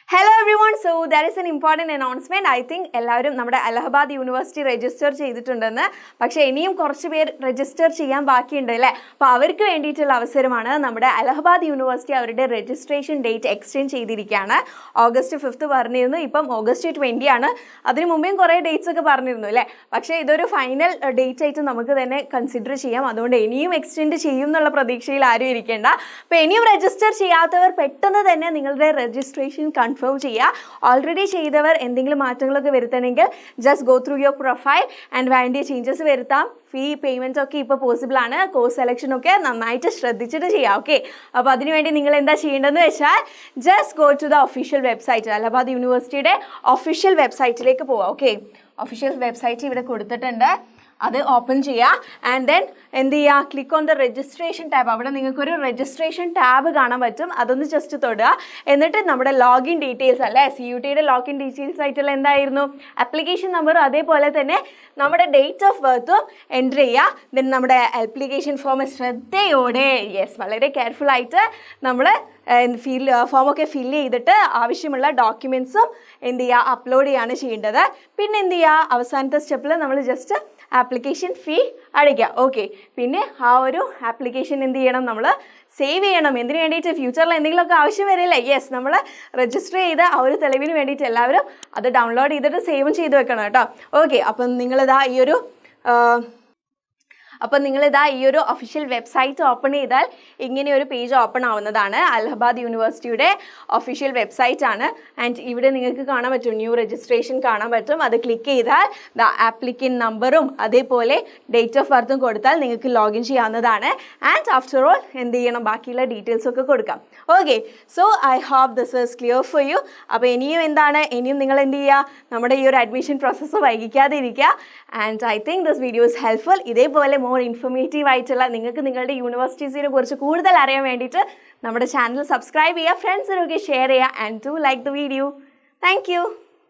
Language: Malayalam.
Hello everyone, so there is an important announcement. I think എല്ലാവരും നമ്മുടെ അലഹബാദ് യൂണിവേഴ്സിറ്റി രജിസ്റ്റർ ചെയ്തിട്ടുണ്ടെന്ന്. പക്ഷേ ഇനിയും കുറച്ച് പേർ രജിസ്റ്റർ ചെയ്യാൻ ബാക്കിയുണ്ട് അല്ലേ? അപ്പോൾ അവർക്ക് വേണ്ടിയിട്ടുള്ള അവസരമാണ്. നമ്മുടെ അലഹബാദ് യൂണിവേഴ്സിറ്റി അവരുടെ രജിസ്ട്രേഷൻ ഡേറ്റ് എക്സ്റ്റെൻഡ് ചെയ്തിരിക്കുകയാണ്. ഓഗസ്റ്റ് 5 പറഞ്ഞിരുന്നു, ഇപ്പം ഓഗസ്റ്റ് 20 ആണ്. അതിന് മുമ്പേയും കുറേ ഡേറ്റ്സ് ഒക്കെ പറഞ്ഞിരുന്നു അല്ലേ? പക്ഷേ ഇതൊരു ഫൈനൽ ഡേറ്റ് ആയിട്ട് നമുക്ക് തന്നെ കൺസിഡർ ചെയ്യാം. അതുകൊണ്ട് ഇനിയും എക്സ്റ്റെൻഡ് ചെയ്യും എന്നുള്ള പ്രതീക്ഷയിൽ ആരും ഇരിക്കേണ്ട. അപ്പോൾ ഇനിയും രജിസ്റ്റർ ചെയ്യാത്തവർ പെട്ടെന്ന് തന്നെ നിങ്ങളുടെ രജിസ്ട്രേഷൻ കൺഫേം ചെയ്യുക. ഓൾറെഡി ചെയ്തവർ എന്തെങ്കിലും മാറ്റങ്ങളൊക്കെ വരുത്തണമെങ്കിൽ just go through your profile and വേണ്ടിയ ചേഞ്ചസ് വരുത്താം. ഫീ പേയ്മെൻറ്റ് ഒക്കെ ഇപ്പോൾ പോസിബിൾ ആണ്. കോഴ്സ് സെലക്ഷൻ ഒക്കെ നന്നായിട്ട് ശ്രദ്ധിച്ചിട്ട് ചെയ്യാം. ഓക്കെ, അപ്പോൾ അതിനുവേണ്ടി നിങ്ങൾ എന്താ ചെയ്യേണ്ടതെന്ന് വെച്ചാൽ just go to the official website, Allahabad യൂണിവേഴ്സിറ്റിയുടെ ഒഫീഷ്യൽ വെബ്സൈറ്റിലേക്ക് പോവാം. ഓക്കെ, ഒഫീഷ്യൽ വെബ്സൈറ്റ് ഇവിടെ കൊടുത്തിട്ടുണ്ട്, അത് ഓപ്പൺ ചെയ്യുക. ആൻഡ് ദെൻ എന്ത് ചെയ്യുക, click on the registration tab. അവിടെ നിങ്ങൾക്കൊരു രജിസ്ട്രേഷൻ ടാബ് കാണാൻ പറ്റും, അതൊന്ന് ജസ്റ്റ് തൊടുക. എന്നിട്ട് നമ്മുടെ ലോഗിൻ ഡീറ്റെയിൽസ് അല്ലേ, CUTയുടെ ലോഗിൻ ഡീറ്റെയിൽസ് ആയിട്ടുള്ള എന്തായിരുന്നു, ആപ്ലിക്കേഷൻ നമ്പർ, അതേപോലെ തന്നെ നമ്മുടെ ഡേറ്റ് ഓഫ് ബർത്തും എൻ്റർ ചെയ്യുക. ദെൻ നമ്മുടെ ആപ്ലിക്കേഷൻ ഫോം ശ്രദ്ധയോടെ, യെസ്, വളരെ കെയർഫുൾ ആയിട്ട് നമ്മൾ ഫോമൊക്കെ ഫില്ല് ചെയ്തിട്ട് ആവശ്യമുള്ള ഡോക്യുമെൻറ്റ്സും എന്ത് ചെയ്യുക, അപ്ലോഡ് ചെയ്യാണ് ചെയ്യേണ്ടത്. പിന്നെ എന്ത് ചെയ്യുക, അവസാനത്തെ സ്റ്റെപ്പിൽ നമ്മൾ ജസ്റ്റ് ആപ്ലിക്കേഷൻ ഫീ അടയ്ക്കുക. ഓക്കെ, പിന്നെ ആ ഒരു ആപ്ലിക്കേഷൻ എന്ത് ചെയ്യണം, നമ്മൾ സേവ് ചെയ്യണം. എന്തിനു വേണ്ടിയിട്ട്, ഫ്യൂച്ചറിൽ എന്തെങ്കിലുമൊക്കെ ആവശ്യം വരില്ലേ, യെസ്, നമ്മൾ രജിസ്റ്റർ ചെയ്ത് ആ ഒരു തെളിവിന് വേണ്ടിയിട്ട് എല്ലാവരും അത് ഡൗൺലോഡ് ചെയ്തിട്ട് സേവും ചെയ്ത് വെക്കണം കേട്ടോ. ഓക്കെ, അപ്പം നിങ്ങളിതാ ഈ ഒരു ഒഫീഷ്യൽ വെബ്സൈറ്റ് ഓപ്പൺ ചെയ്താൽ ഇങ്ങനെ ഒരു പേജ് ഓപ്പൺ ആവുന്നതാണ്. അലഹബാദ് യൂണിവേഴ്സിറ്റിയുടെ ഒഫീഷ്യൽ വെബ്സൈറ്റ് ആണ്. ആൻഡ് ഇവിടെ നിങ്ങൾക്ക് കാണാൻ പറ്റും, ന്യൂ രജിസ്ട്രേഷൻ കാണാൻ പറ്റും. അത് ക്ലിക്ക് ചെയ്താൽ ദ ആപ്ലിക്കൻ്റ് നമ്പറും അതേപോലെ ഡേറ്റ് ഓഫ് ബർത്തും കൊടുത്താൽ നിങ്ങൾക്ക് ലോഗിൻ ചെയ്യാവുന്നതാണ്. ആൻഡ് ആഫ്റ്റർ ഓൾ എന്ത് ചെയ്യണം, ബാക്കിയുള്ള ഡീറ്റെയിൽസ് ഒക്കെ കൊടുക്കാം. Okay, so I hope this is clear for you. അപ്പോൾ ഇനിയും നിങ്ങൾ എന്ത് ചെയ്യുക, നമ്മുടെ ഈ ഒരു അഡ്മിഷൻ പ്രോസസ്സ് വൈകിക്കാതെ ഇരിക്കുക. And I think this video is helpful. ഇതേപോലെ മോർ ഇൻഫോർമേറ്റീവ് ആയിട്ടുള്ള, നിങ്ങൾക്ക് നിങ്ങളുടെ യൂണിവേഴ്സിറ്റീസിനെ കുറിച്ച് കൂടുതൽ അറിയാൻ വേണ്ടിയിട്ട് നമ്മുടെ ചാനൽ സബ്സ്ക്രൈബ് ചെയ്യുക, ഫ്രണ്ട്സിനൊക്കെ ഷെയർ ചെയ്യുക, and do like the video. Thank you.